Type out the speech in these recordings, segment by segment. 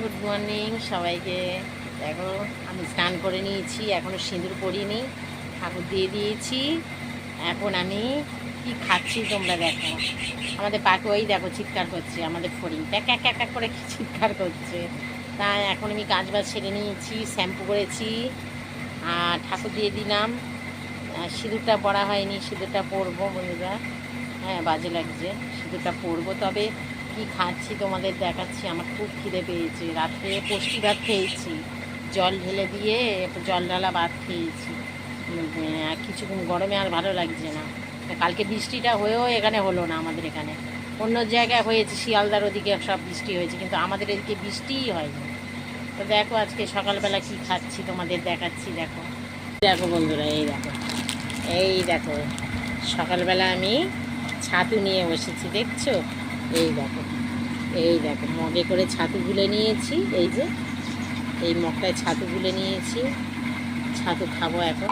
Good morning সবাইকে। দেখো আমি স্নান করে নিয়েছি, এখনও সিঁদুর পরিনি, ঠাকুর দিয়ে দিয়েছি। এখন আমি কি খাচ্ছি তোমরা দেখো। আমাদের পাখি ওই দেখো চিৎকার করছে, আমাদের ফড়িং এক এক এক করে কি চিৎকার করছে। তাই এখন আমি কাজ বাজ সেরে নিয়েছি, শ্যাম্পু করেছি আর ঠাকুর দিয়ে দিলাম। সিঁদুরটা পরা হয়নি, সিঁদুরটা পরবো বন্ধুরা। হ্যাঁ বাজে লাগছে, সিঁদুরটা পরবো। তবে কি খাচ্ছি তোমাদের দেখাচ্ছি। আমার খুব খিদে পেয়েছে, রাত্রে পুষ্টি ভাত খেয়েছি, জল ঢেলে দিয়ে জল ঢালা ভাত খেয়েছি। কিছুক্ষণ গরমে আর ভালো লাগছে না। কালকে বৃষ্টিটা হয়েও এখানে হলো না, আমাদের এখানে অন্য জায়গায় হয়েছে, শিয়ালদার ওদিকে সব বৃষ্টি হয়েছে, কিন্তু আমাদের এদিকে বৃষ্টিই হয়নি। তো দেখো আজকে সকালবেলা কি খাচ্ছি তোমাদের দেখাচ্ছি। দেখো দেখো বন্ধুরা, এই দেখো সকালবেলা আমি ছাতু নিয়ে বসেছি, দেখছো? এই দেখো মগে করে ছাতু গুলে নিয়েছি, এই যে এই মগটায় ছাতু গুলে নিয়েছি, ছাতু খাবো এখন।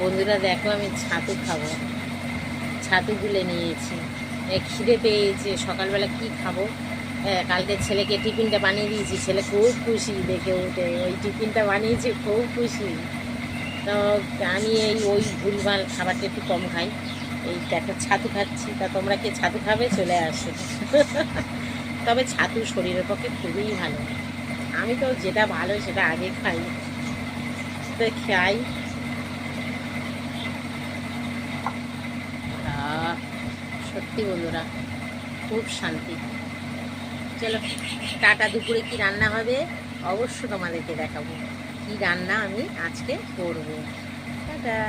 বন্ধুরা দেখো আমি ছাতু খাবো, ছাতু গুলে নিয়েছি। খিদে পেয়েছে, সকালবেলা কি খাবো। কালকে ছেলেকে টিফিনটা বানিয়ে দিয়েছি, ছেলে খুব খুশি দেখে উঠে, ওই টিফিনটা বানিয়েছি খুব খুশি। তো আমি ওই ভুলভাল খাবারটা একটু কম খাই। এই দেখো ছাতু খাচ্ছি, তা তোমরা কি ছাতু খাবে? চলে আসো। তবে ছাতু শরীরের পক্ষে খুবই ভালো। আমি তো যেটা ভালো সেটা আগে খাই, তো খাই। সত্যি বন্ধুরা খুব শান্তি। চলো টাটা। দুপুরে কি রান্না হবে অবশ্য তোমাদেরকে দেখাবো, কি রান্না আমি আজকে করবো। টাটা।